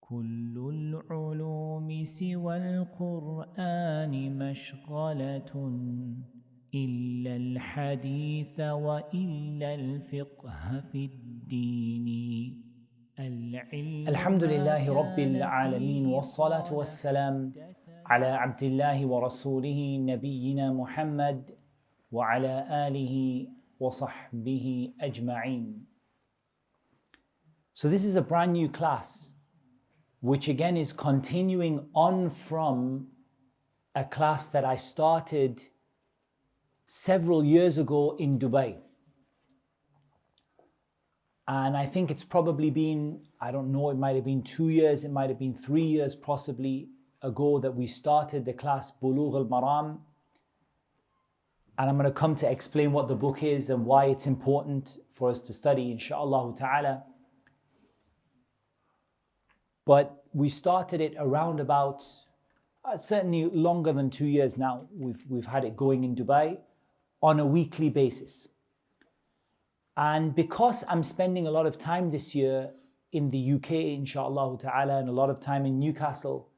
كل العلوم سوى القرآن مشغلة إلا الحديث وإلا الفقه في الدين. الحمد لله رب العالمين والصلاة والسلام على عبد الله ورسوله نبينا محمد وعلى آله وصحبه أجمعين. So this is a brand new class, which again is continuing on from a class that I started several years ago in Dubai. And I think it's probably been, I don't know, it might have been 2 years, it might have been 3 years possibly ago that we started the class Buloogh al-Maram. And I'm going to come to explain what the book is and why it's important for us to study, inshaAllah ta'ala. But we started it around about, certainly longer than 2 years now. We've had it going in Dubai on a weekly basis. And because I'm spending a lot of time this year in the UK, inshaAllah ta'ala, and a lot of time in Newcastle,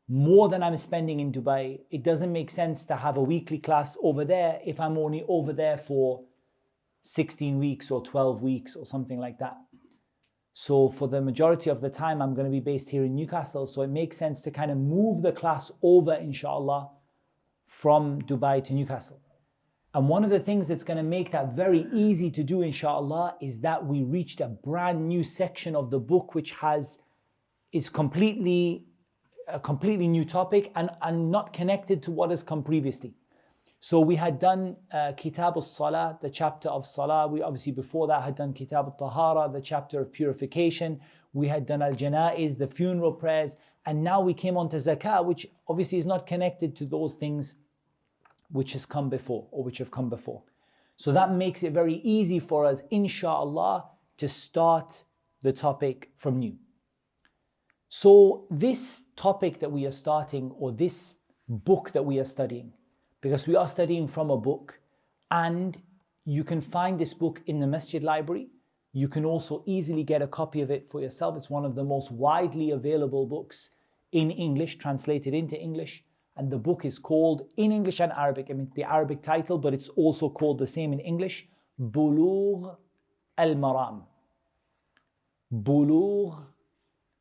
more than I'm spending in Dubai, it doesn't make sense to have a weekly class over there if I'm only over there for 16 weeks or 12 weeks or something like that. So for the majority of the time, I'm going to be based here in Newcastle. So it makes sense to kind of move the class over, inshallah, from Dubai to Newcastle. And one of the things that's going to make that very easy to do, inshallah, is that we reached a brand new section of the book, which is completely a completely new topic and not connected to what has come previously. So we had done Kitab al-Salah, the chapter of Salah. We obviously before that had done Kitab al-Tahara, the chapter of purification. We had done al-Janaiz, the funeral prayers. And now we came on to Zakah, which obviously is not connected to those things which has come before or which have come before. So that makes it very easy for us, inshallah, to start the topic from new. So this topic that we are starting, or this book that we are studying, because we are studying from a book, and you can find this book in the masjid library. You can also easily get a copy of it for yourself. It's one of the most widely available books in English, translated into English. And the book is called, in English and Arabic, I mean the Arabic title, but it's also called the same in English, Buloogh al-Marām. Buloogh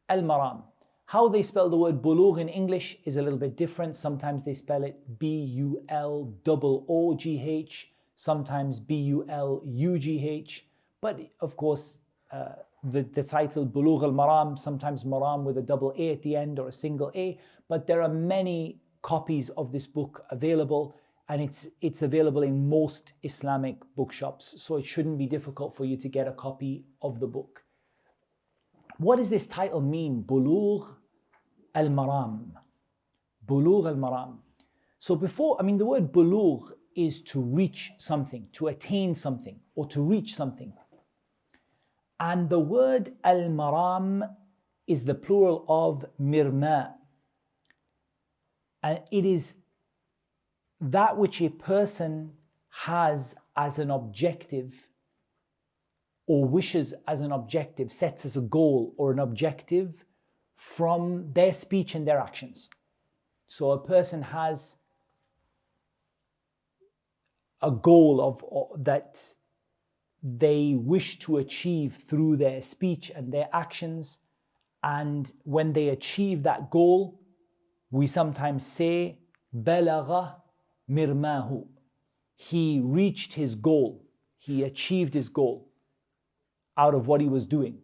al-Marām. How they spell the word Buloogh in English is a little bit different. Sometimes they spell it B-U-L-O-O-G-H, sometimes B-U-L-U-G-H. But of course, the title Buloogh al-Marām, sometimes Maram with a double A at the end or a single A. But there are many copies of this book available, and it's available in most Islamic bookshops. So it shouldn't be difficult for you to get a copy of the book. What does this title mean? Buloogh al-Marām. Buloogh al-Marām. So the word Buloogh is to reach something, to attain something, or to reach something. And the word al-Marām is the plural of mirma. And it is that which a person has as an objective, or wishes as an objective, sets as a goal or an objective from their speech and their actions. So a person has a goal that they wish to achieve through their speech and their actions. And when they achieve that goal, we sometimes say, balagha mirmahu. He reached his goal. He achieved his goal out of what he was doing.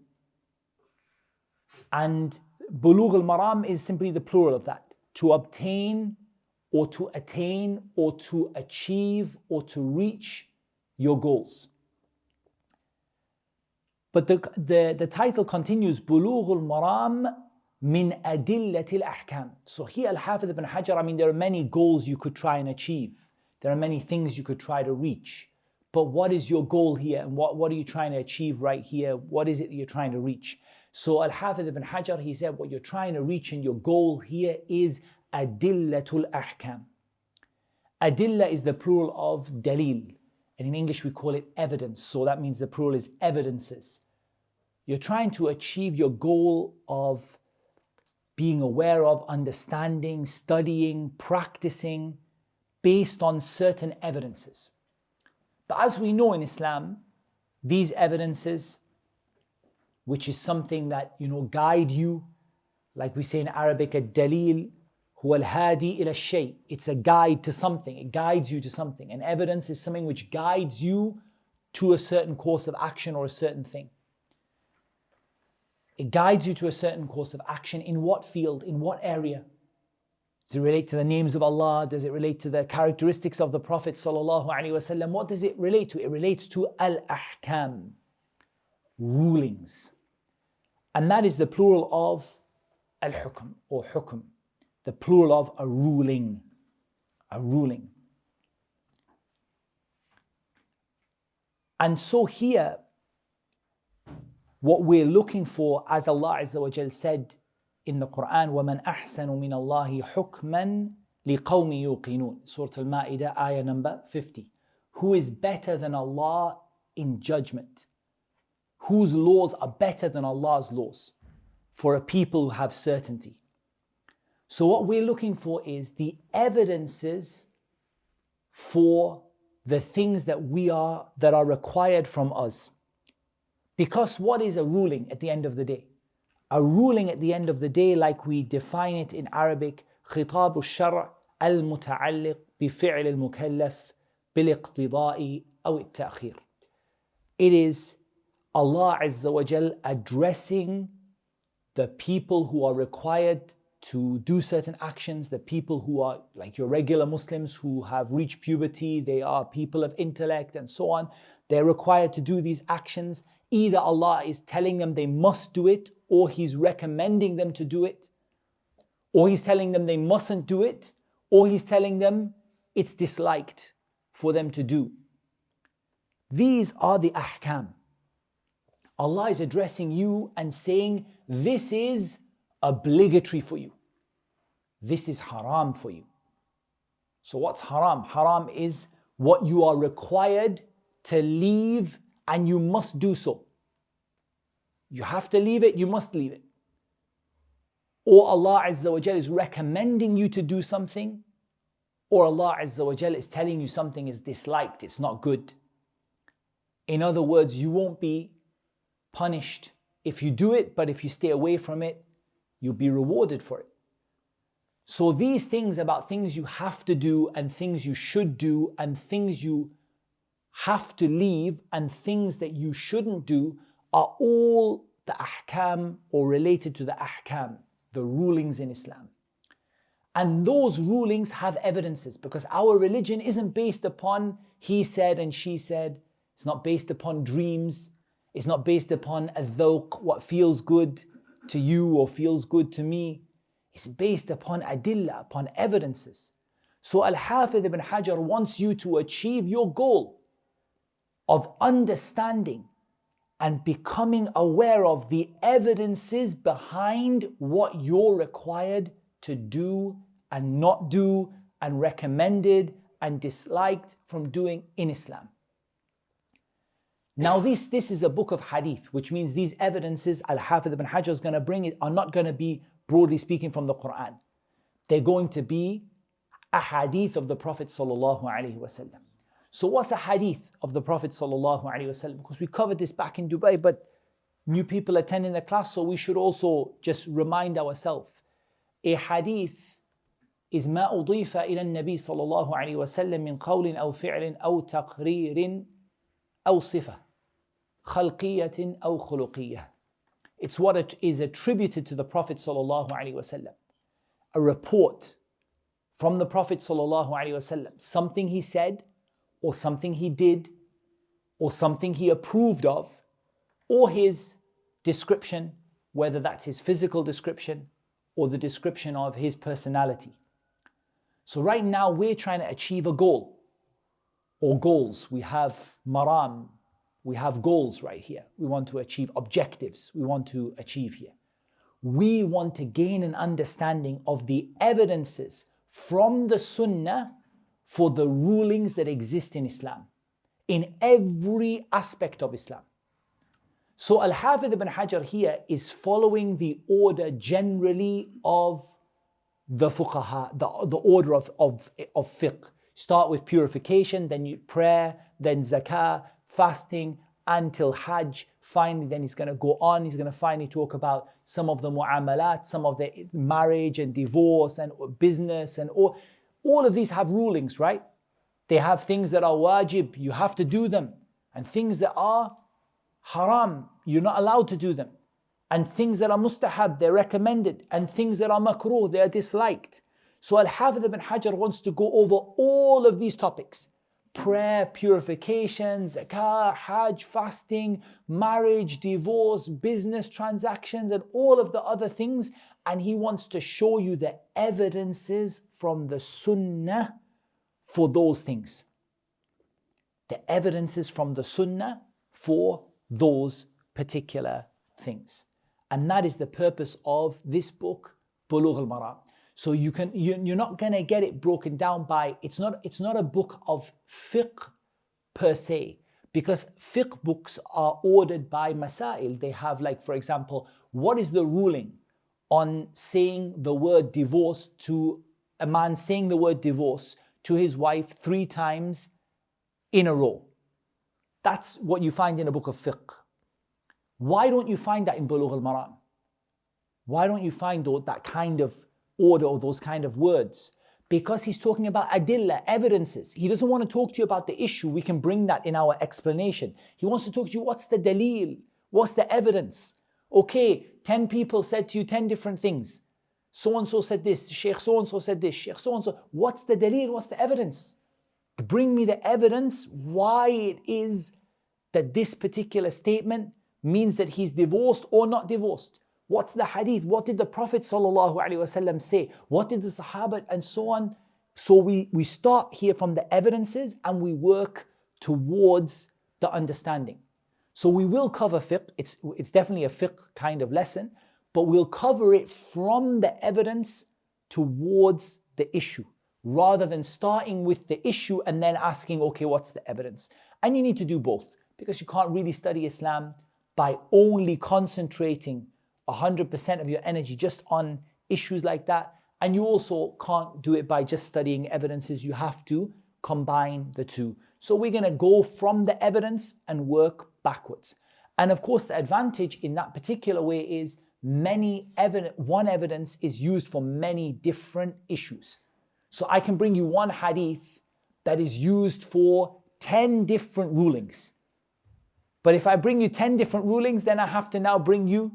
And Buloogh al-Marām is simply the plural of that. To obtain or to attain or to achieve or to reach your goals. But the title continues, Buloogh al-Marām min adillatil ahkam. So here al-Hafidh ibn Hajar, there are many goals you could try and achieve. There are many things you could try to reach. But what is your goal here? And what are you trying to achieve right here? What is it that you're trying to reach? So al-Hafidh ibn Hajar, he said, what you're trying to reach and your goal here is adillatul ahkam. Adilla is the plural of dalil. And in English we call it evidence. So that means the plural is evidences. You're trying to achieve your goal of being aware of, understanding, studying, practicing based on certain evidences. But as we know in Islam, these evidences, which is something that guide you, like we say in Arabic, ad-dalil huwa al-hadi ila shay. It's a guide to something. It guides you to something. And evidence is something which guides you to a certain course of action or a certain thing. It guides you to a certain course of action. In what field? In what area? Does it relate to the names of Allah? Does it relate to the characteristics of the Prophet sallallahu alaihi wasallam? What does it relate to? It relates to al-ahkam, rulings. And that is the plural of al-hukm or hukm, the plural of a ruling, a ruling. And so here, what we're looking for, as Allah Azza wa Jal said in the Quran, وَمَنْ أَحْسَنُ مِنَ اللَّهِ حُكْمًا لِقَوْمِ يُوقِنُونَ, Surah Al-Ma'idah, ayah number 50. Who is better than Allah in judgment? Whose laws are better than Allah's laws for a people who have certainty? So what we're looking for is the evidences for the things that are required from us. Because what is a ruling at the end of the day? A ruling at the end of the day, like we define it in Arabic, خطاب الشرع المتعلق بفعل المكلف بالاقتضاء أو التأخير. It is Allah Azza wa Jal addressing the people who are required to do certain actions, the people who are like your regular Muslims who have reached puberty, they are people of intellect and so on. They're required to do these actions. Either Allah is telling them they must do it, or He's recommending them to do it, or He's telling them they mustn't do it, or He's telling them it's disliked for them to do. These are the ahkam. Allah is addressing you and saying, this is obligatory for you. This is haram for you. So what's haram? Haram is what you are required to leave, and you must do so. You have to leave it, you must leave it. Or Allah Azza wa Jal is recommending you to do something, or Allah Azza wa Jal is telling you something is disliked, it's not good. In other words, you won't be punished if you do it, but if you stay away from it, you'll be rewarded for it. So these things about things you have to do and things you should do and things you have to leave and things that you shouldn't do are all the ahkam or related to the ahkam, the rulings in Islam. And those rulings have evidences, because our religion isn't based upon he said and she said. It's not based upon dreams. It's not based upon al-dhawq, what feels good to you or feels good to me. It's based upon adillah, upon evidences. So Al-Hafidh ibn Hajar wants you to achieve your goal of understanding and becoming aware of the evidences behind what you're required to do and not do and recommended and disliked from doing in Islam. Now this is a book of hadith, which means these evidences Al-Hafidh ibn Hajar is going to bring it are not going to be, broadly speaking, from the Quran. They're going to be a hadith of the Prophet sallallahu alaihi wasallam. So what's a hadith of the Prophet sallallahu alaihi wasallam? Because we covered this back in Dubai, but new people attending the class, so we should also just remind ourselves. A hadith is ما أضيف إلى النبي صلى الله عليه وسلم من قول أو فعل أو تقرير أو صفة خلقية أو خلقية. It's what it is attributed to the Prophet sallallahu alaihi wasallam. A report from the Prophet sallallahu alaihi wasallam, something he said, or something he did, or something he approved of, or his description, whether that's his physical description or the description of his personality. So right now we're trying to achieve a goal or goals. We have Maram, we have goals right here. We want to achieve objectives, we want to achieve here. We want to gain an understanding of the evidences from the Sunnah for the rulings that exist in Islam, in every aspect of Islam. So Al-Hafidh ibn Hajar here is following the order generally of the fuqaha, the order of fiqh. Start with purification, then prayer, then zakah, fasting, until Hajj. Finally, then he's going to go on. He's going to finally talk about some of the mu'amalat, some of the marriage and divorce and business, and all of these have rulings, right? They have things that are wajib, you have to do them, and things that are haram, you're not allowed to do them, and things that are mustahab, they're recommended, and things that are makruh, they are disliked. So Al-Hafidh ibn Hajar wants to go over all of these topics: prayer, purification, zakah, hajj, fasting, marriage, divorce, business transactions, and all of the other things. And he wants to show you the evidences from the sunnah for those things. The evidences from the sunnah for those particular things. And that is the purpose of this book, Buloogh al-Maram. So you're not going to get it broken down by, it's not a book of fiqh per se, because fiqh books are ordered by masail. They have, like, for example, what is the ruling on saying the word divorce, to a man saying the word divorce to his wife 3 times in a row? That's what you find in a book of fiqh. Why don't you find that in Buloogh al-Maram? Why don't you find that kind of order or those kind of words? Because he's talking about adillah, evidences. He doesn't want to talk to you about the issue. We can bring that in our explanation. He wants to talk to you, what's the daleel? What's the evidence? Okay, 10 people said to you 10 different things. So-and-so said this, Sheikh so-and-so said this, Sheikh so-and-so. What's the daleel? What's the evidence? Bring me the evidence why it is that this particular statement means that he's divorced or not divorced. What's the hadith? What did the Prophet ﷺ say? What did the Sahaba, and so on? So we start here from the evidences and we work towards the understanding. So we will cover fiqh. It's definitely a fiqh kind of lesson, but we'll cover it from the evidence towards the issue, rather than starting with the issue and then asking, okay, what's the evidence? And you need to do both, because you can't really study Islam by only concentrating 100% of your energy just on issues like that. And you also can't do it by just studying evidences. You have to combine the two. So we're going to go from the evidence and work backwards. And of course, the advantage in that particular way is one evidence is used for many different issues. So I can bring you one hadith that is used for 10 different rulings. But if I bring you 10 different rulings, then I have to now bring you,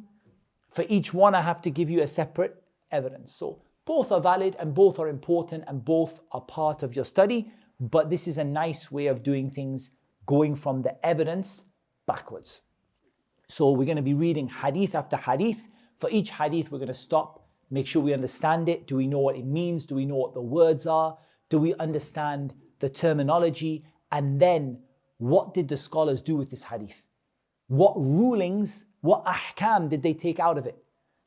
for each one, I have to give you a separate evidence. So both are valid and both are important and both are part of your study. But this is a nice way of doing things, going from the evidence backwards. So we're going to be reading hadith after hadith. For each hadith, we're going to stop, make sure we understand it. Do we know what it means? Do we know what the words are? Do we understand the terminology? And then, what did the scholars do with this hadith? What rulings, what ahkam did they take out of it?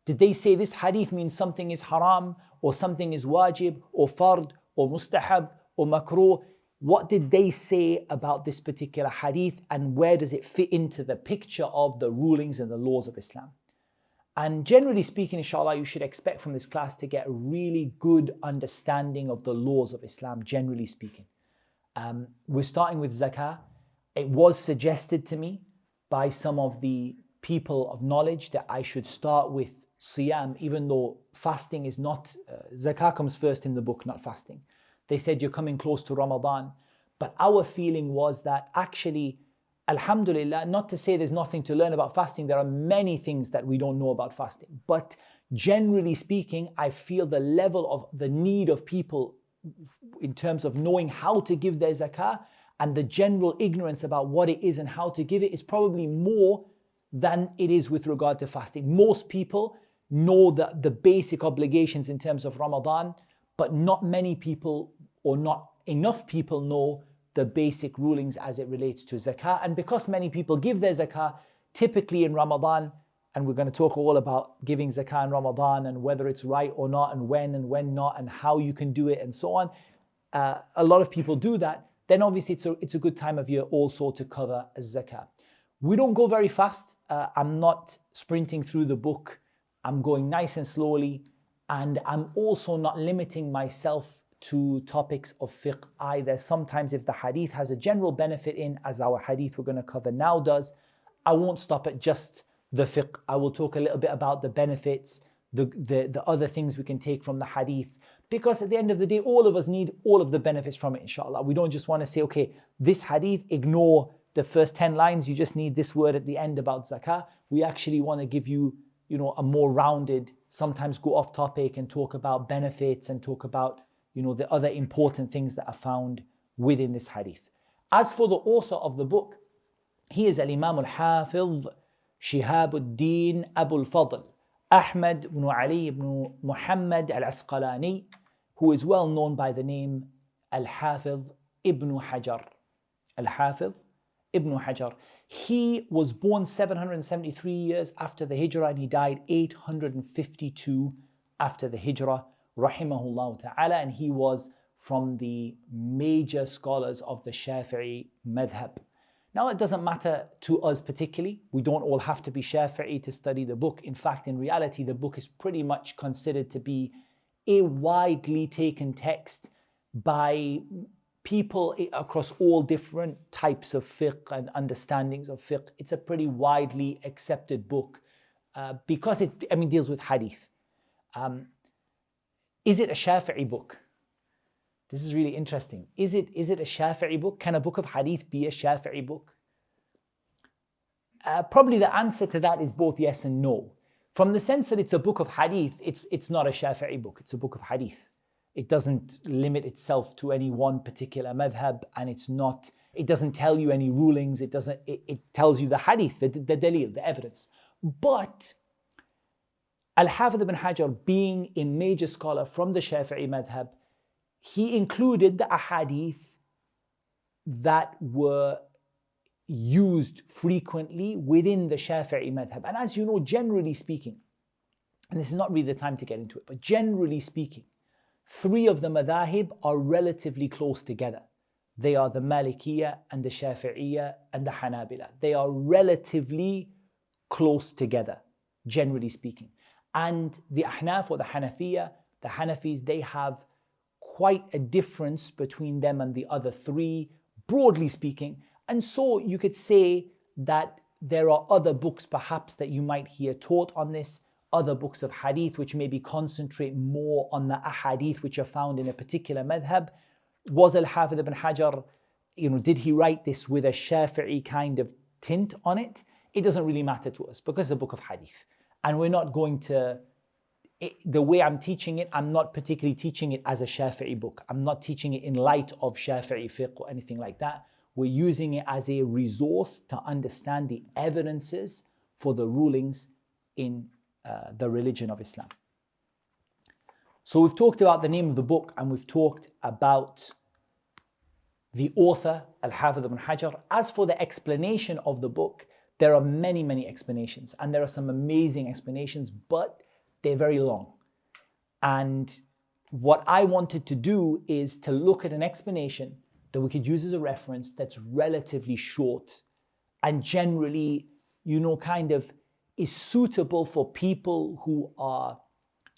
Did they say this hadith means something is haram, or something is wajib, or fard, or mustahab, or makruh? What did they say about this particular hadith, and where does it fit into the picture of the rulings and the laws of Islam? And generally speaking, inshallah, you should expect from this class to get a really good understanding of the laws of Islam, generally speaking. We're starting with zakah. It was suggested to me by some of the people of knowledge that I should start with siyam, even though fasting is not, zakah comes first in the book, not fasting. They said you're coming close to Ramadan. But our feeling was that actually, alhamdulillah, not to say there's nothing to learn about fasting, there are many things that we don't know about fasting. But generally speaking, I feel the level of the need of people in terms of knowing how to give their zakah and the general ignorance about what it is and how to give it is probably more than it is with regard to fasting. Most people know the basic obligations in terms of Ramadan, but not many people, or not enough people, know the basic rulings as it relates to zakah. And because many people give their zakah typically in Ramadan, and we're going to talk all about giving zakah in Ramadan and whether it's right or not, and when not, and how you can do it and so on. A lot of people do that. Then obviously it's a good time of year also to cover zakah. We don't go very fast. I'm not sprinting through the book. I'm going nice and slowly. And I'm also not limiting myself to topics of fiqh either. Sometimes if the hadith has a general benefit in, as our hadith we're going to cover now does, I won't stop at just the fiqh. I will talk a little bit about the benefits, the other things we can take from the hadith. Because at the end of the day, all of us need all of the benefits from it, inshallah. We don't just want to say, okay, this hadith, ignore the first 10 lines, you just need this word at the end about zakah. We actually want to give you, a more rounded, sometimes go off topic and talk about benefits and talk about, the other important things that are found within this hadith. As for the author of the book, he is al-Imam al-Hafiz Shihabuddin Abu al-Fadl Ahmad ibn Ali ibn Muhammad al-Asqalani, who is well known by the name Al-Hafiz ibn Hajar. Al-Hafiz ibn Hajar. He was born 773 years after the Hijrah and he died 852 after the Hijrah, rahimahullah ta'ala, and he was from the major scholars of the Shafi'i madhab. Now, it doesn't matter to us particularly. We don't all have to be Shafi'i to study the book. In fact, in reality, the book is pretty much considered to be a widely taken text by people across all different types of fiqh and understandings of fiqh. It's a pretty widely accepted book because it deals with hadith. Is it a Shafi'i book? This is really interesting. Is it a Shafi'i book? Can a book of hadith be a Shafi'i book? Probably the answer to that is both yes and no. From the sense that it's a book of hadith, it's not a Shafi'i book, it's a book of hadith. It doesn't limit itself to any one particular madhab, and it doesn't tell you any rulings, it tells you the hadith, the dalil, the evidence. But Al-Hafidh ibn Hajar, being a major scholar from the Shafi'i madhab, he included the ahadith that were used frequently within the Shafi'i madhab. And as you know, generally speaking, and this is not really the time to get into it, but generally speaking, three of the madhahib are relatively close together. They are the Malikiyya and the Shafi'iyya and the Hanabila. They are relatively close together, generally speaking. And the Ahnaf or the Hanafiyya, the Hanafis, they have quite a difference between them and the other three, broadly speaking. And so you could say that there are other books perhaps that you might hear taught on this, other books of hadith which maybe concentrate more on the ahadith which are found in a particular madhab. Was Al-Hafidh ibn Hajar, did he write this with a Shafi'i kind of tint on it? It doesn't really matter to us because it's a book of hadith. And we're not going to, the way I'm teaching it, I'm not particularly teaching it as a Shafi'i book. I'm not teaching it in light of Shafi'i fiqh or anything like that. We're using it as a resource to understand the evidences for the rulings in the religion of Islam. So we've talked about the name of the book and we've talked about the author, Al-Hafidh ibn Hajar. As for the explanation of the book, there are many, many explanations, and there are some amazing explanations, but they're very long. And what I wanted to do is to look at an explanation that we could use as a reference that's relatively short and generally, kind of is suitable for people who are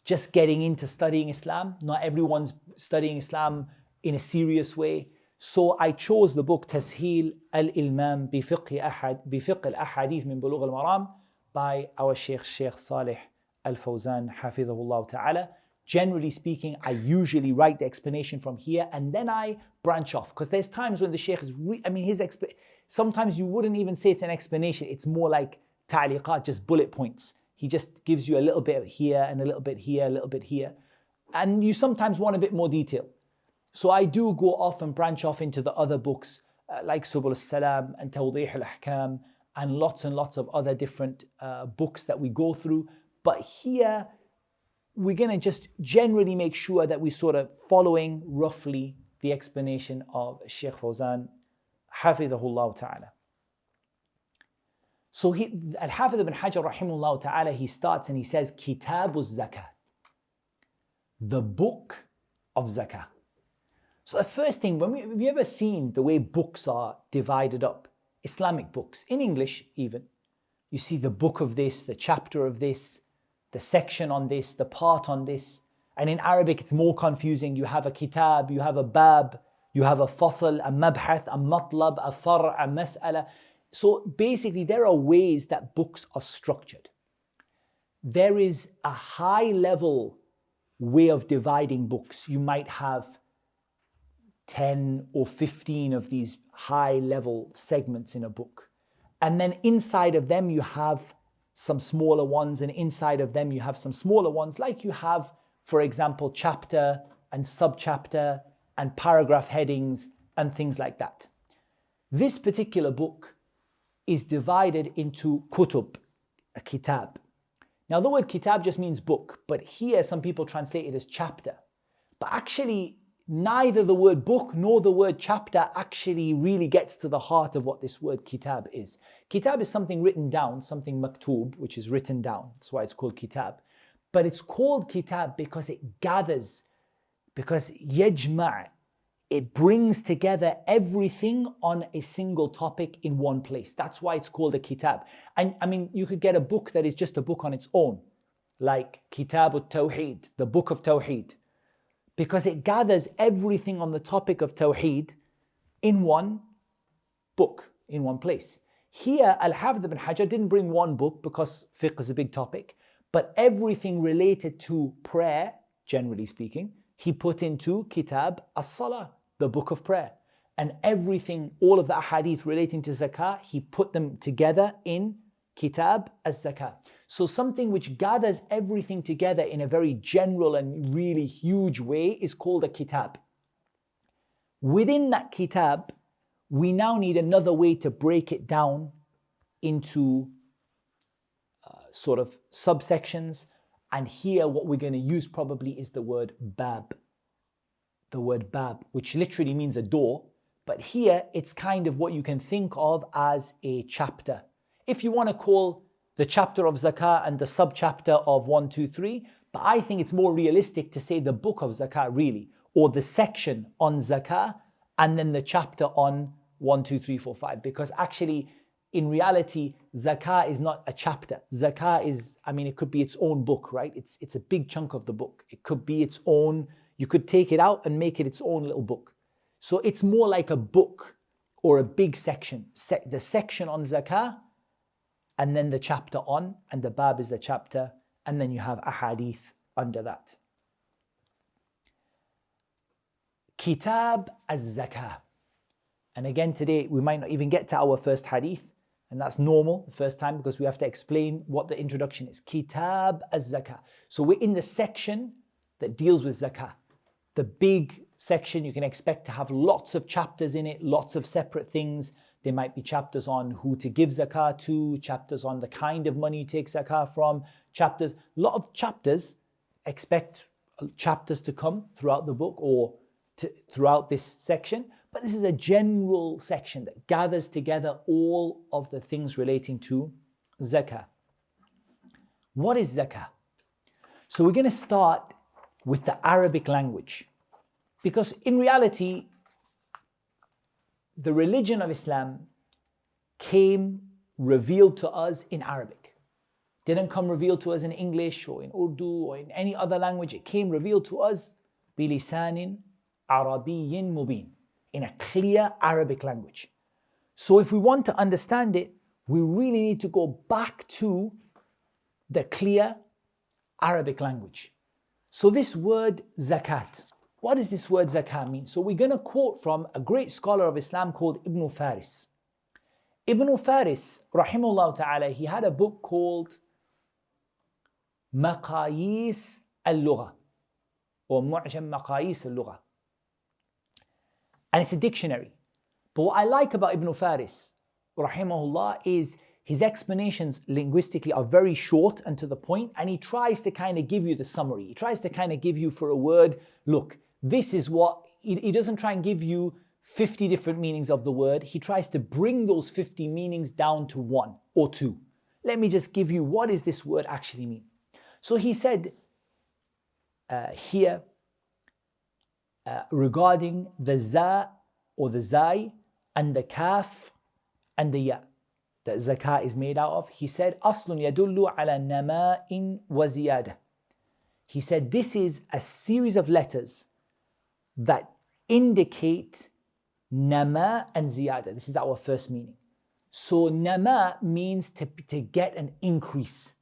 just getting into studying Islam. Not everyone's studying Islam in a serious way. So I chose the book Tasheel al-Ilmam bi fiqh al-Ahadith min Buloogh al-Maram by our Sheikh Salih al-Fawzan, hafidhahullah ta'ala. Generally speaking, I usually write the explanation from here and then I branch off, because there's times when the Sheikh is, sometimes you wouldn't even say it's an explanation, it's more like ta'liqat, just bullet points. He just gives you a little bit here and a little bit here, a little bit here. And you sometimes want a bit more detail. So I do go off and branch off into the other books like Subul al-Salam and Tawdih al-Ahkam and lots of other different books that we go through. But here, we're going to just generally make sure that we're sort of following roughly the explanation of Sheikh Fawzan, hafidhahullah ta'ala. So Al-Hafidh ibn Hajar, rahimahullah ta'ala, he starts and he says, Kitabu Zakah, the book of Zakah. So the first thing, have you ever seen the way books are divided up? Islamic books, in English even. You see the book of this, the chapter of this, the section on this, the part on this. And in Arabic, it's more confusing. You have a kitab, you have a bab, you have a fasl, a mabhath, a matlab, a far', a mas'ala. So basically, there are ways that books are structured. There is a high level way of dividing books. You might have 10 or 15 of these high level segments in a book. And then inside of them, you have some smaller ones, and inside of them, you have some smaller ones, like you have, for example, chapter and subchapter and paragraph headings and things like that. This particular book is divided into kutub, a kitab. Now, the word kitab just means book, but here some people translate it as chapter. But actually, neither the word book nor the word chapter actually really gets to the heart of what this word kitab is. Kitab is something written down, something maktub, which is written down. That's why it's called kitab. But it's called kitab because it gathers, because yajma', it brings together everything on a single topic in one place. That's why it's called a kitab. And I mean, you could get a book that is just a book on its own, like Kitab al-Tawheed, the Book of Tawheed, because it gathers everything on the topic of Tawheed in one book, in one place. Here, Al-Hafidh ibn Hajar didn't bring one book because fiqh is a big topic, but everything related to prayer, generally speaking, he put into Kitab as-Salah, the book of prayer. And everything, all of the ahadith relating to zakah, he put them together in Kitab as-Zakah. So something which gathers everything together in a very general and really huge way is called a kitab. Within that kitab, we now need another way to break it down into sort of subsections. And here what we're going to use probably is the word bab. The word bab, which literally means a door. But here it's kind of what you can think of as a chapter. If you want to call the chapter of zakah and the subchapter of 1, 2, 3, but I think it's more realistic to say the book of zakah really, or the section on zakah, and then the chapter on 1, 2, 3, 4, 5, because actually in reality, zakah is not a chapter. Zakah is, I mean, it could be its own book, right? It's a big chunk of the book. It could be its own, you could take it out and make it its own little book. So it's more like a book or a big section. The section on zakah, and then the chapter on, and the bab is the chapter, and then you have ahadith under that. Kitab az-Zakah. And again today, we might not even get to our first hadith, and that's normal the first time because we have to explain what the introduction is. Kitab az-Zakah. So we're in the section that deals with zakah. The big section you can expect to have lots of chapters in it, lots of separate things. There might be chapters on who to give zakah to, chapters on the kind of money you take zakah from, chapters, a lot of chapters. Expect chapters to come throughout the book or throughout this section. But this is a general section that gathers together all of the things relating to zakah. What is zakah? So we're going to start with the Arabic language, because in reality, the religion of Islam came revealed to us in Arabic. Didn't come revealed to us in English or in Urdu or in any other language. It came revealed to us بِلِسَانٍ عَرَبِيٍّ مُبِينٍ, in a clear Arabic language. So if we want to understand it, we really need to go back to the clear Arabic language. So this word zakat, what does this word zakah mean? So we're going to quote from a great scholar of Islam called Ibn Faris. Ibn Faris, rahimahullah ta'ala, he had a book called Maqayis al-Lugha, or Mu'jam Maqayis al-Lugha. And it's a dictionary. But what I like about Ibn Faris, rahimahullah, is his explanations linguistically are very short and to the point, and he tries to kind of give you the summary. He tries to kind of give you for a word, look, this is what, he doesn't try and give you 50 different meanings of the word. He tries to bring those 50 meanings down to one or two. Let me just give you, what does this word actually mean? So he said here, regarding the za or the zai and the kaf and the ya that zakah is made out of. He said, أصل يدل على نماء وزيادة. He said, this is a series of letters that indicate nama and ziyada. This is our first meaning. So nama means to get an increase,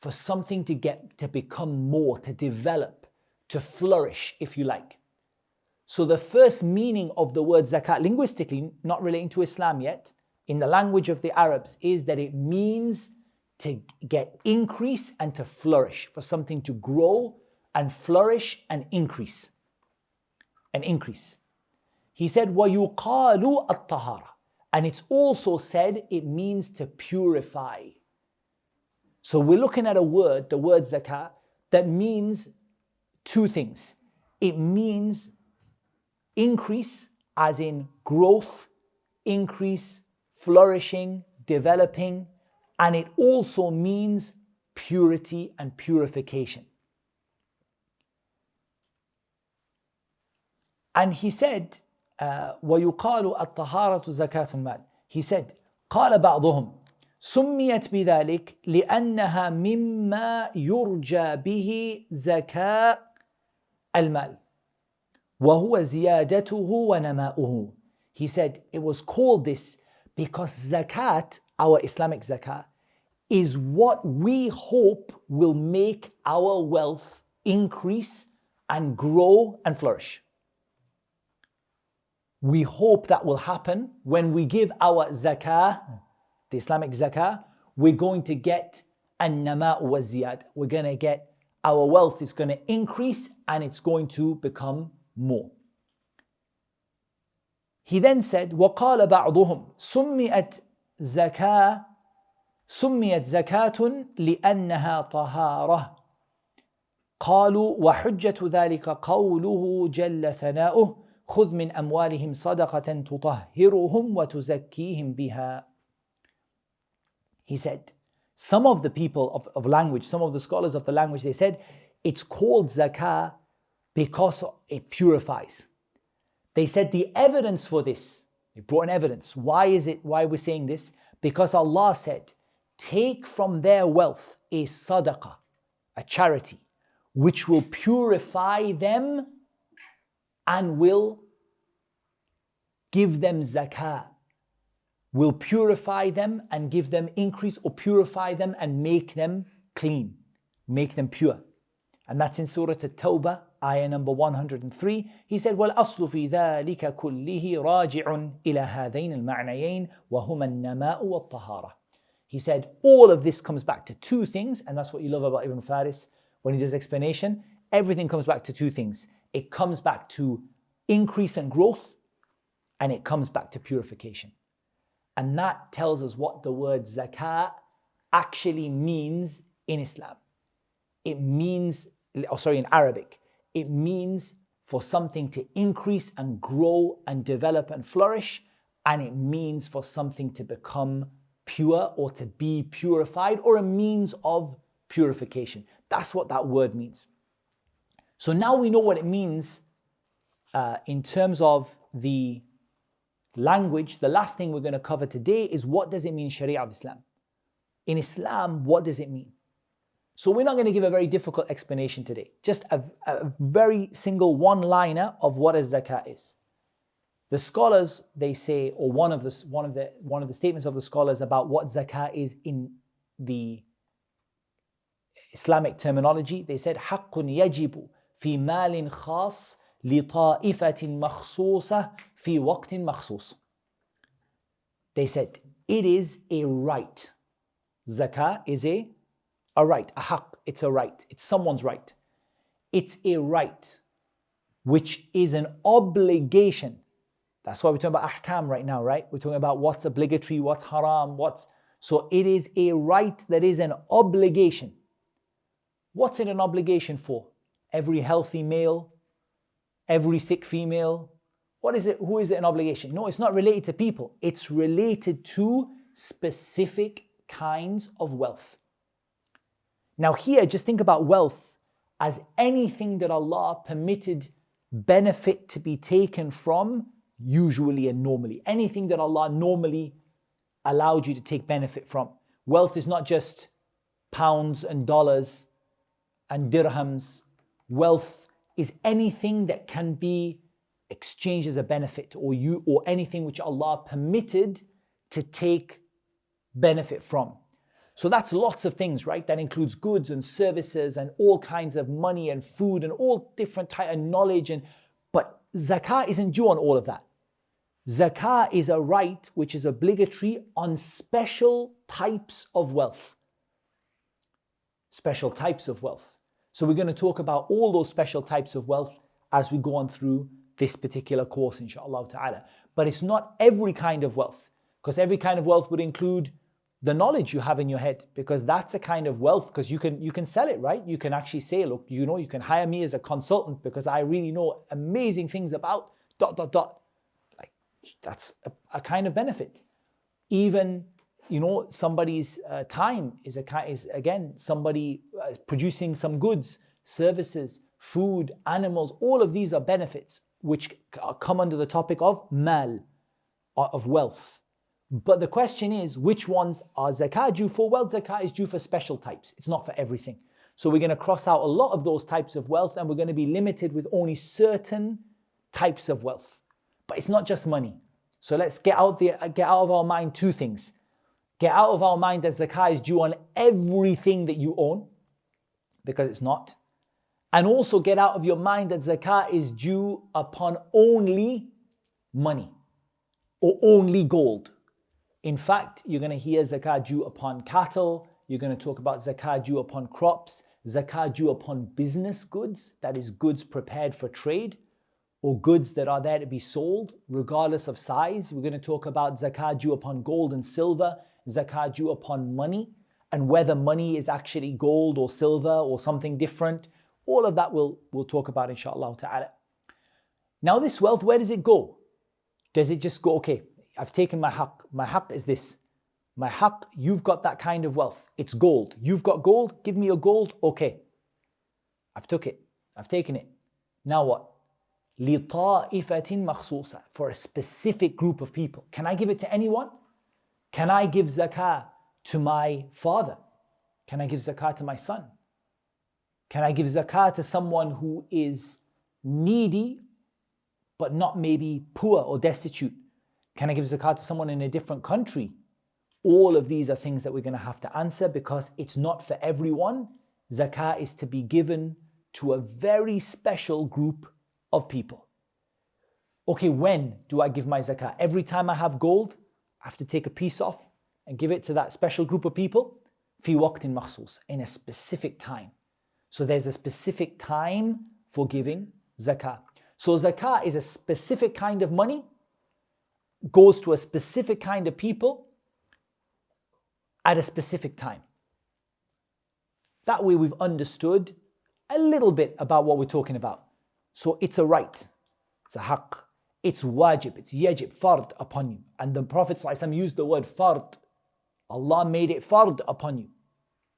for something to become more, to develop, to flourish, if you like. So the first meaning of the word zakat, linguistically, not relating to Islam yet, in the language of the Arabs, is that it means to get increase and to flourish, for something to grow and flourish and increase. An increase. He said, وَيُقَالُ الطَّهَارَةِ. And it's also said it means to purify. So we're looking at a word, the word zakah, that means two things. It means increase, as in growth, increase, flourishing, developing, and it also means purity and purification. And he said, وَيُقَالُ الطَّهَارَةُ زَكَاةُ الْمَالِ. He said, قال بعضهم سميت بذلك لأنها مما يرجى به زكاة المال وهو زيادته ونماؤه. He said it was called this because zakat, our Islamic zakat, is what we hope will make our wealth increase and grow and flourish. We hope that will happen when we give our zakah, the Islamic zakah. We're going to get an-nama wa ziyad. We're going to get, our wealth is going to increase and it's going to become more. He then said, وَقَالَ بَعْضُهُمْ سُمِّيَتْ زَكَاةٌ لِأَنَّهَا طَهَارَةٌ قالوا وحجة ذلك قوله جل ثناؤه خذ من أموالهم صدقة تطهرهم وتزكيهم بها. He said, some of the people of language, some of the scholars of the language, they said it's called zakah because it purifies. They said the evidence for this, they brought an evidence. Why we're saying this? Because Allah said, take from their wealth a sadaqah, a charity, which will purify them and will give them zakah, will purify them and give them increase, or purify them and make them clean, make them pure. And that's in Surah At-Tawbah, ayah number 103. He said, وَالْأَصْلُ فِي ذَلِكَ كُلِّهِ رَاجِعٌ إِلَى هَذَيْنِ الْمَعْنَيَيْنِ وَهُمَا النَّمَاءُ وَالطَّهَارَةُ. He said, all of this comes back to two things, and that's what you love about Ibn Faris when he does explanation. Everything comes back to two things. It comes back to increase and growth, and it comes back to purification. And that tells us what the word zakah actually means in Islam. It means, in Arabic, it means for something to increase and grow and develop and flourish, and it means for something to become pure or to be purified, or a means of purification. That's what that word means. So now we know what it means in terms of the language. The last thing we're going to cover today is, what does it mean, Sharia of Islam? In Islam, what does it mean? So we're not going to give a very difficult explanation today. Just a very single one-liner of what a zakah is. The scholars, they say, or one of the statements of the scholars about what zakah is in the Islamic terminology, they said, حَقٌّ يَجِبُ فِي مَالٍ خَاصٍ لِطَائِفَةٍ مَخْصُوصَةٍ فِي وَقْتٍ مَخْصُوصٍ. They said, it is a right. Zakah is a right, a haqq, it's a right, it's someone's right. It's a right which is an obligation. That's why we're talking about ahkam right now, right? We're talking about what's obligatory, what's haram, so it is a right that is an obligation. What's it an obligation for? Every healthy male, every sick female. What is it? Who is it an obligation? No, it's not related to people. It's related to specific kinds of wealth. Now here, just think about wealth as anything that Allah permitted benefit to be taken from, usually and normally. Anything that Allah normally allowed you to take benefit from. Wealth is not just pounds and dollars and dirhams. Wealth is anything that can be exchanged as a benefit, or anything which Allah permitted to take benefit from. So that's lots of things, right? That includes goods and services and all kinds of money and food and all different type of knowledge. But zakah isn't due on all of that. Zakah is a right which is obligatory on special types of wealth. Special types of wealth. So we're going to talk about all those special types of wealth as we go on through this particular course, inshallah ta'ala. But it's not every kind of wealth, because every kind of wealth would include the knowledge you have in your head, because that's a kind of wealth, because you can sell it, right? You can actually say, look, you can hire me as a consultant because I really know amazing things about ... Like, that's a kind of benefit. Even, somebody's time is again somebody producing some goods, services, food, animals. All of these are benefits which come under the topic of mal, of wealth. But the question is, which ones are zakah due for? Well, zakah is due for special types. It's not for everything. So we're going to cross out a lot of those types of wealth, and we're going to be limited with only certain types of wealth. But it's not just money. So let's get out of our mind two things. Get out of our mind that zakah is due on everything that you own, because it's not. And also get out of your mind that zakah is due upon only money or only gold. In fact, you're going to hear zakah due upon cattle. You're going to talk about zakah due upon crops, zakah due upon business goods, that is goods prepared for trade, or goods that are there to be sold regardless of size. We're going to talk about zakah due upon gold and silver, zakah due upon money, and whether money is actually gold or silver or something different. All of that we'll talk about, inshallah ta'ala. Now this wealth, where does it go? Does it just go, okay, I've taken my haqq. My haqq is this. My haqq, you've got that kind of wealth. It's gold. You've got gold, give me your gold. Okay. I've taken it. Now what? لِطَائِفَةٍ مَخْصُوصَةٍ. For a specific group of people. Can I give it to anyone? Can I give zakah to my father? Can I give zakah to my son? Can I give zakah to someone who is needy but not maybe poor or destitute? Can I give zakah to someone in a different country? All of these are things that we're going to have to answer, because it's not for everyone. Zakah is to be given to a very special group of people. Okay, when do I give my zakah? Every time I have gold, I have to take a piece off and give it to that special group of people. في وقت مخصوص, in a specific time. So there's a specific time for giving zakah. So zakah is a specific kind of money, goes to a specific kind of people at a specific time. That way we've understood a little bit about what we're talking about. So it's a right, it's a haqq, it's wajib, it's yajib, fard upon you. And the Prophet ﷺ used the word fard. Allah made it fard upon you.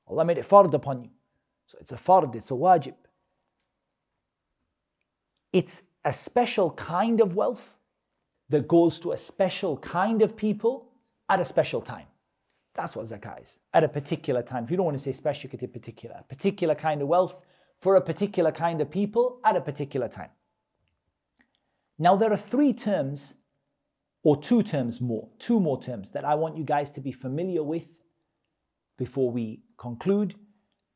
Allah made it fard upon you. So it's a fard, it's a wajib. It's a special kind of wealth that goes to a special kind of people at a special time. That's what zakah is. At a particular time. If you don't want to say special, you could say particular. A particular kind of wealth for a particular kind of people at a particular time. Now there are three terms, or two more terms that I want you guys to be familiar with before we conclude,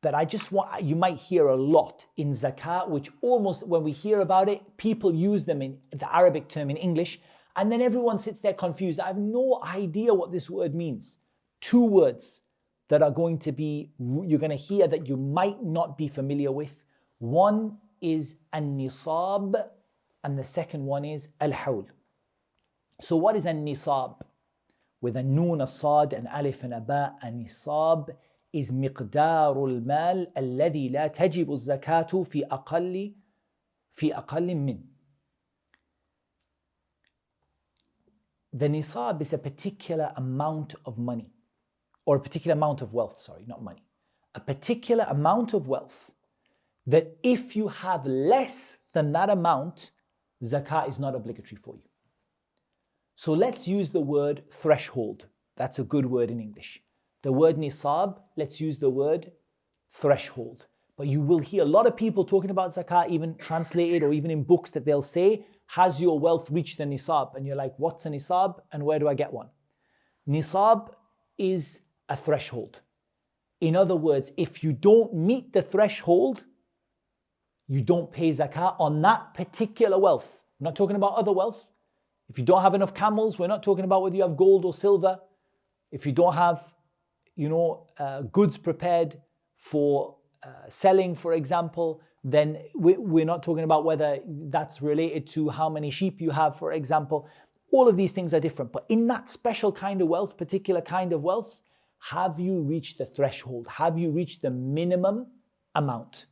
that I just want, you might hear a lot in zakah, which almost when we hear about it, people use them in the Arabic term in English, and then everyone sits there confused. I have no idea what this word means. Two words that are going to be, you're going to hear that you might not be familiar with. One is an-nisab, and the second one is al-hawl. So what is an-nisab? With a noon, a sad, an alif and a ba, an-nisab is miqdarul mal alladhi la tajibu zakatu fi aqalli min. The nisab is a particular amount of money, or a particular amount of wealth, sorry, not money. A particular amount of wealth that if you have less than that amount, zakah is not obligatory for you. So let's use the word threshold. That's a good word in English. The word nisab, let's use the word threshold. But you will hear a lot of people talking about zakah, even translated or even in books, that they'll say, has your wealth reached the nisab? And you're like, what's a nisab and where do I get one? Nisab is a threshold. In other words, if you don't meet the threshold, you don't pay zakah on that particular wealth. We're not talking about other wealth. If you don't have enough camels, we're not talking about whether you have gold or silver. If you don't have, goods prepared for selling, for example, then we're not talking about whether that's related to how many sheep you have, for example. All of these things are different. But in that special kind of wealth, particular kind of wealth, have you reached the threshold? Have you reached the minimum amount?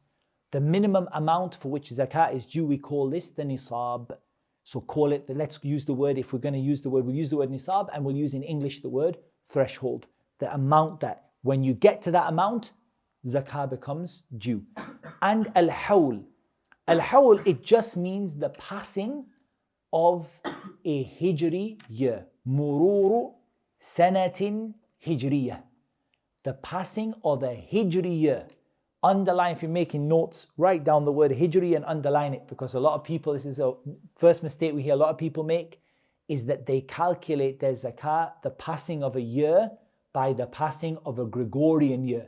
The minimum amount for which zakah is due, we call this the nisab. So call it, let's use the word, if we're going to use the word, we'll use the word nisab, and we'll use in English the word threshold. The amount that when you get to that amount, zakah becomes due. And al-hawl. Al-hawl, it just means the passing of a hijri year. Mururu sanatin hijriya. The passing of a hijri year. Underline, if you're making notes, write down the word hijri and underline it, because a lot of people, this is a first mistake we hear a lot of people make, is that they calculate their zakah, the passing of a year, by the passing of a Gregorian year.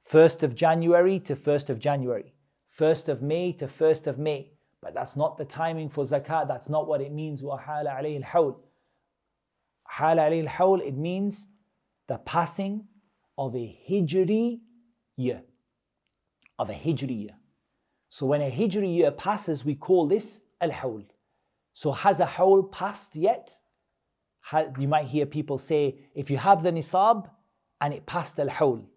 1st of January to 1st of January. 1st of May to 1st of May. But that's not the timing for zakah. That's not what it means. وَحَالَ عَلَيْهِ الْحَوْلِ. حَالَ عَلَيْهِ الْحَوْلِ, it means the passing of a hijri year. Of a hijri year. So when a hijri year passes, we call this al-hawl. So has a hawl passed yet? You might hear people say, if you have the nisab and it passed al-hawl,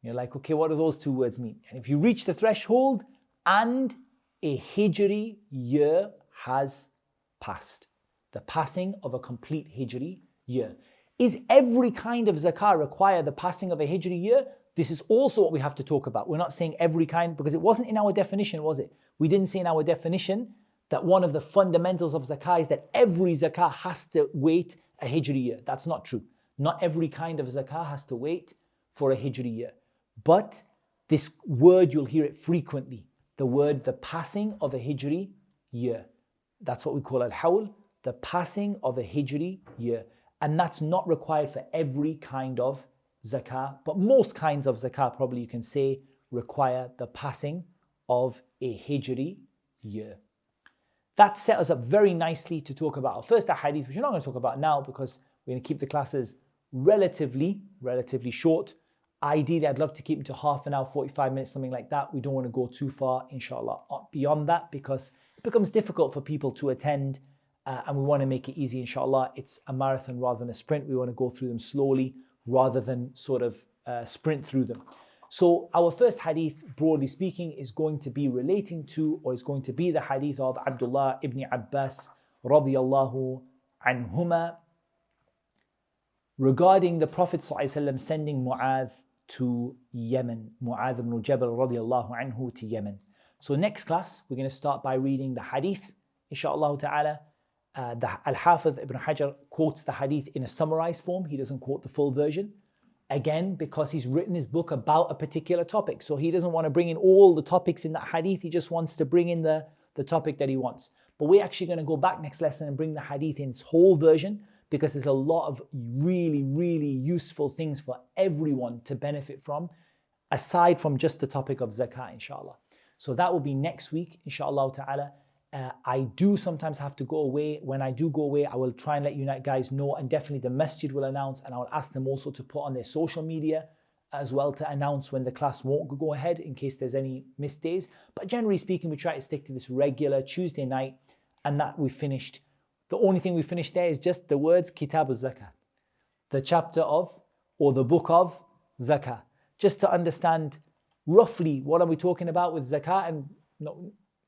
you're like, okay, what do those two words mean? And if you reach the threshold and a hijri year has passed, the passing of a complete hijri year. Is every kind of zakah require the passing of a hijri year? This is also what we have to talk about. We're not saying every kind, because it wasn't in our definition, was it? We didn't say in our definition that one of the fundamentals of zakah is that every zakah has to wait a hijri year. That's not true. Not every kind of zakah has to wait for a hijri year. But this word, you'll hear it frequently. The word, the passing of a hijri year. That's what we call al-hawl, the passing of a hijri year. And that's not required for every kind of zakah, but most kinds of zakah, probably you can say, require the passing of a hijri year. That set us up very nicely to talk about our first hadith, which we're not going to talk about now because we're going to keep the classes relatively short. Ideally, I'd love to keep them to half an hour, 45 minutes, something like that. We don't want to go too far, inshallah, beyond that, because it becomes difficult for people to attend, and we want to make it easy, inshallah. It's a marathon rather than a sprint. We want to go through them slowly rather than sort of sprint through them. So our first hadith, broadly speaking, is going to be relating to, or is going to be the hadith of Abdullah ibn Abbas radiyallahu anhuma, regarding the Prophet ﷺ sending Mu'adh to Yemen. Mu'adh ibn Jabal radiyallahu anhu to Yemen. So next class, we're going to start by reading the hadith, inshaAllah ta'ala. Al-Hafidh ibn Hajar quotes the hadith in a summarized form. He doesn't quote the full version. Again, because he's written his book about a particular topic. So he doesn't want to bring in all the topics in that hadith. He just wants to bring in the topic that he wants. But we're actually going to go back next lesson and bring the hadith in its whole version, because there's a lot of really, really useful things for everyone to benefit from, aside from just the topic of zakah, inshallah. So that will be next week, inshallah ta'ala. I do sometimes have to go away. When I do go away, I will try and let you guys know, and definitely the masjid will announce, and I will ask them also to put on their social media as well to announce when the class won't go ahead in case there's any missed days. But generally speaking, we try to stick to this regular Tuesday night, and that we finished. The only thing we finished there is just the words Kitab al-Zakah, the chapter of, or the book of Zakah, just to understand roughly what are we talking about with Zakah, and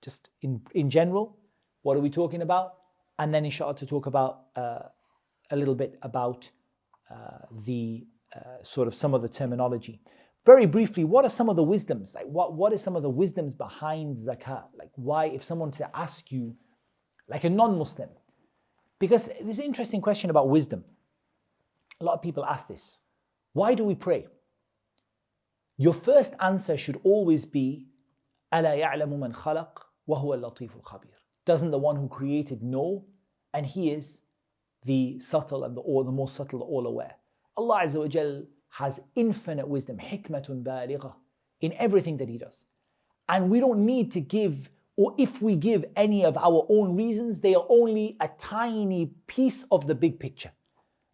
just in general, what are we talking about? And then inshallah to talk about a little bit about the sort of some of the terminology. Very briefly, what are some of the wisdoms? Like what are some of the wisdoms behind zakah? Like why, if someone to ask you, like a non-Muslim, because there's an interesting question about wisdom. A lot of people ask this. Why do we pray? Your first answer should always be, أَلَا يَعْلَمُ مَنْ خَلَقَ وَهُوَ اللَّطِيفُ الْخَبِيرُ. Doesn't the one who created know? And He is the subtle and the most subtle, all aware. Allah Azza wa Jal has infinite wisdom, حِكْمَةٌ بَالِغَةٌ, in everything that He does. And we don't need to give, or if we give any of our own reasons, they are only a tiny piece of the big picture.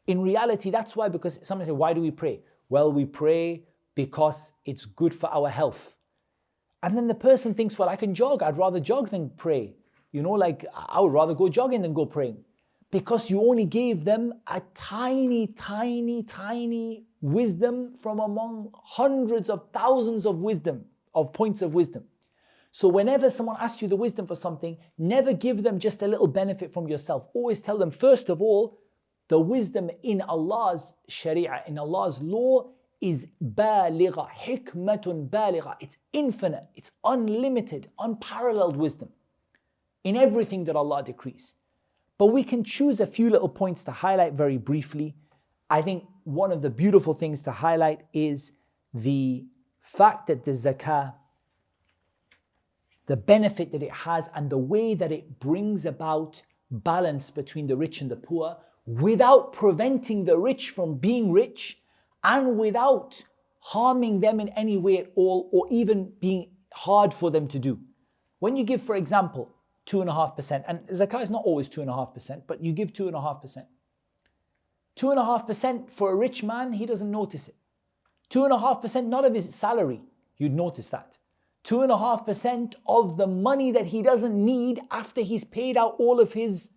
In reality, that's why, because somebody say, why do we pray? Well, we pray because it's good for our health. And then the person thinks, well, I can jog. I'd rather jog than pray. You know, like I would rather go jogging than go praying. Because you only gave them a tiny, tiny, tiny wisdom from among hundreds of thousands of wisdom, of points of wisdom. So whenever someone asks you the wisdom for something, never give them just a little benefit from yourself. Always tell them, first of all, the wisdom in Allah's sharia, in Allah's law, is baligha, hikmatun baligha. It's infinite, it's unlimited, unparalleled wisdom in everything that Allah decrees. But we can choose a few little points to highlight very briefly. I think one of the beautiful things to highlight is the fact that the zakah, the benefit that it has and the way that it brings about balance between the rich and the poor without preventing the rich from being rich and without harming them in any way at all or even being hard for them to do. When you give, for example, 2.5%, and zakah is not always 2.5%, but you give 2.5%. 2.5% for a rich man, he doesn't notice it. 2.5% not of his salary, you'd notice that. 2.5% of the money that he doesn't need after he's paid out all of his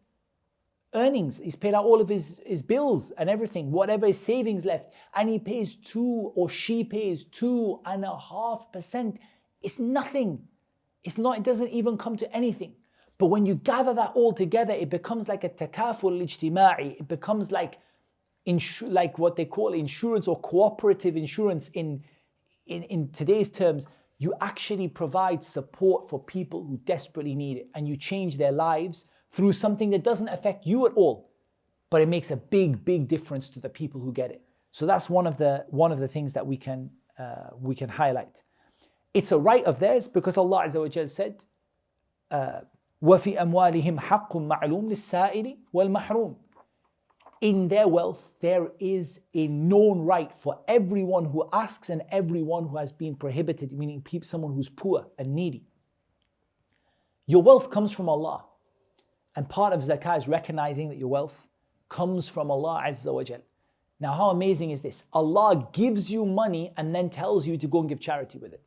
earnings, he's paid out all of his bills and everything, whatever his savings left, and he pays 2 or she pays 2.5%. It's nothing. It's not, it doesn't even come to anything. But when you gather that all together, it becomes like a takaful ijtima'i. It becomes like what they call insurance or cooperative insurance in today's terms. You actually provide support for people who desperately need it, and you change their lives through something that doesn't affect you at all, but it makes a big, big difference to the people who get it. So that's one of the things that we can highlight. It's a right of theirs because Allah Azza wa Jal said, وَفِي أَمْوَالِهِمْ حَقٌّ مَعْلُومٌ لِلسَّائِلِ وَالْمَحْرُومِ. In their wealth, there is a known right for everyone who asks and everyone who has been prohibited, meaning someone who's poor and needy. Your wealth comes from Allah. And part of zakah is recognizing that your wealth comes from Allah Azza wa Jal. Now, how amazing is this? Allah gives you money and then tells you to go and give charity with it.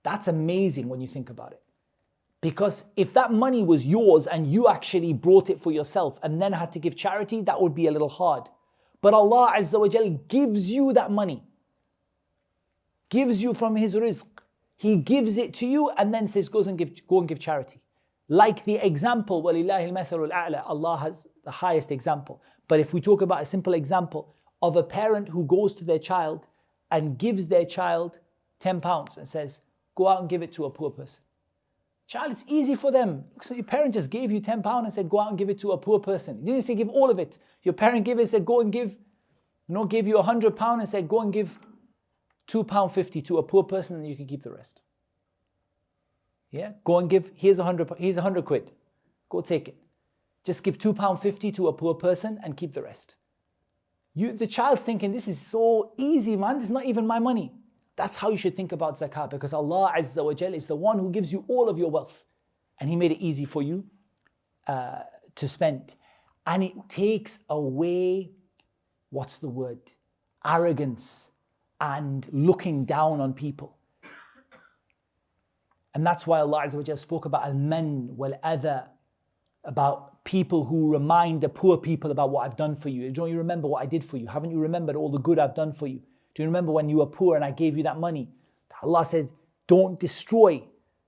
That's amazing when you think about it. Because if that money was yours and you actually brought it for yourself and then had to give charity, that would be a little hard. But Allah Azza wa Jal gives you that money, gives you from His rizq. He gives it to you and then says, go and give charity. Like the example, وَلِلَّهِ الْمَثَلُ الْأَعْلَى, Allah has the highest example. But if we talk about a simple example of a parent who goes to their child and gives their child £10 and says, go out and give it to a poor person. Child, it's easy for them. So your parent just gave you £10 and said, go out and give it to a poor person. You didn't say give all of it. Your parent gave it, said, go and give, gave you £100 and said, go and give £2.50 to a poor person and you can keep the rest. Yeah, go and give, here's 100 quid. Go take it. Just give £2.50 to a poor person and keep the rest. The child's thinking, this is so easy, man. This is not even my money. That's how you should think about zakah, because Allah Azza wa Jal is the one who gives you all of your wealth. And He made it easy for you to spend. And it takes away, arrogance and looking down on people. And that's why Allah Azza wa Jal spoke about al-man wal-adha, about people who remind the poor people about what I've done for you. Don't you remember what I did for you? Haven't you remembered all the good I've done for you? Do you remember when you were poor and I gave you that money? Allah says, don't destroy.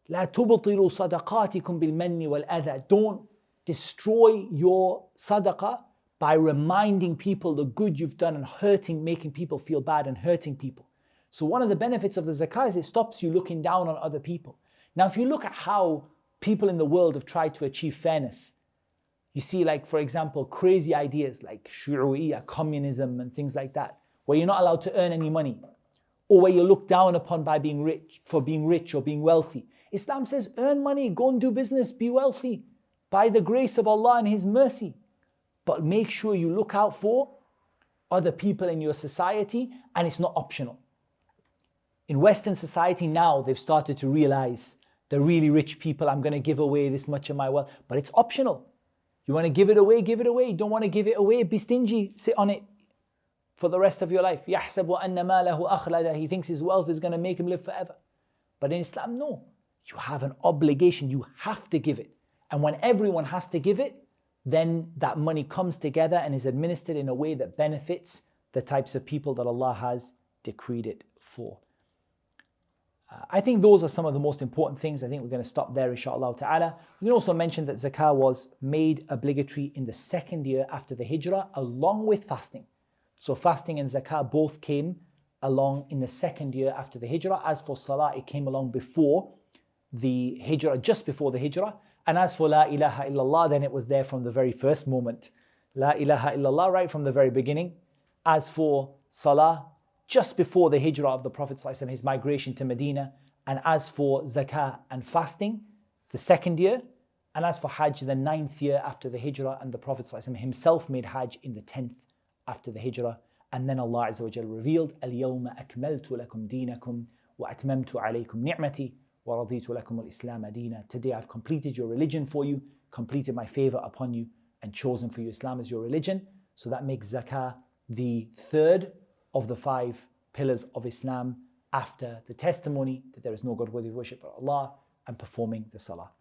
لا تبطلوا صدقاتكم بالمن والأذى. Don't destroy your sadaqah by reminding people the good you've done and making people feel bad and hurting people. So one of the benefits of the zakah is it stops you looking down on other people. Now, if you look at how people in the world have tried to achieve fairness, You see, like, for example, crazy ideas like shu'u'iyya, communism and things like that, where you're not allowed to earn any money, or where you're looked down upon by being rich, for being rich or being wealthy. Islam says, earn money, go and do business, be wealthy, by the grace of Allah and His mercy. But make sure you look out for other people in your society, and it's not optional. In Western society now, they've started to realize the really rich people, I'm going to give away this much of my wealth, but it's optional. You want to give it away, give it away. You don't want to give it away, be stingy, sit on it for the rest of your life. يَحْسَبُ أَنَّ مَالَهُ أَخْلَدَ. He thinks his wealth is going to make him live forever. But in Islam, no. You have an obligation, you have to give it. And when everyone has to give it, then that money comes together and is administered in a way that benefits the types of people that Allah has decreed it for. I think those are some of the most important things. I think we're going to stop there, inshallah ta'ala. We can also mention that zakah was made obligatory in the second year after the hijrah, along with fasting. So fasting and zakah both came along in the second year after the hijrah. As for salah, it came along before the hijrah, just before the hijrah. And as for la ilaha illallah, then it was there from the very first moment. La ilaha illallah, right from the very beginning. As for salah, just before the hijrah of the Prophet ﷺ, his migration to Medina. And as for zakah and fasting, the second year. And as for hajj, the 9th year after the hijrah, and the Prophet ﷺ himself made hajj in the 10th after the hijrah. And then Allah Azza wa Jal revealed, اليوم أكملت لكم دينكم وأتممت عليكم نعمتي وَرَضِيتُ لَكُمُ الْإِسْلَامَ دِينًا. Today I've completed your religion for you, completed my favor upon you, and chosen for you Islam as your religion. So that makes zakah the third of the 5 pillars of Islam after the testimony that there is no God worthy of worship but Allah, and performing the salah.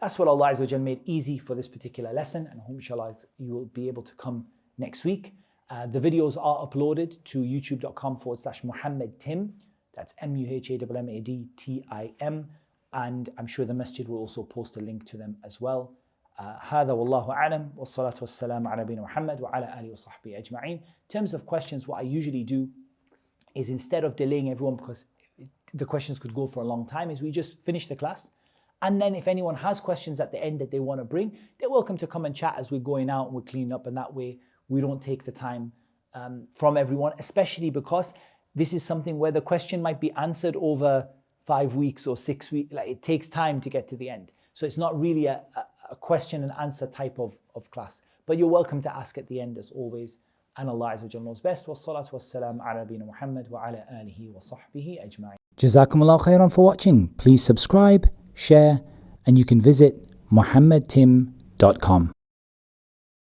That's what Allah Azza wa Jal made easy for this particular lesson, and I hope inshallah you will be able to come next week. The videos are uploaded to youtube.com/MuhammadTim. That's MuhammadTim, and I'm sure the masjid will also post a link to them as well. هذا والله أعلم والصلاة والسلام على نبينا محمد وعلى آله وصحبه أجمعين. In terms of questions, what I usually do is, instead of delaying everyone, because the questions could go for a long time, is we just finish the class. And then if anyone has questions at the end that they want to bring, they're welcome to come and chat as we're going out and we're cleaning up. And that way we don't take the time from everyone, especially because this is something where the question might be answered over 5 weeks or 6 weeks. Like, it takes time to get to the end. So it's not really a question and answer type of class. But you're welcome to ask at the end as always. And Allah Azza wa Jalla knows best. Wassalatu wassalam ala nabina Muhammad wa ala alihi wa sahbihi ajma'in. Jazakumullah khairan for watching. Please subscribe, share, and you can visit muhammadtim.com.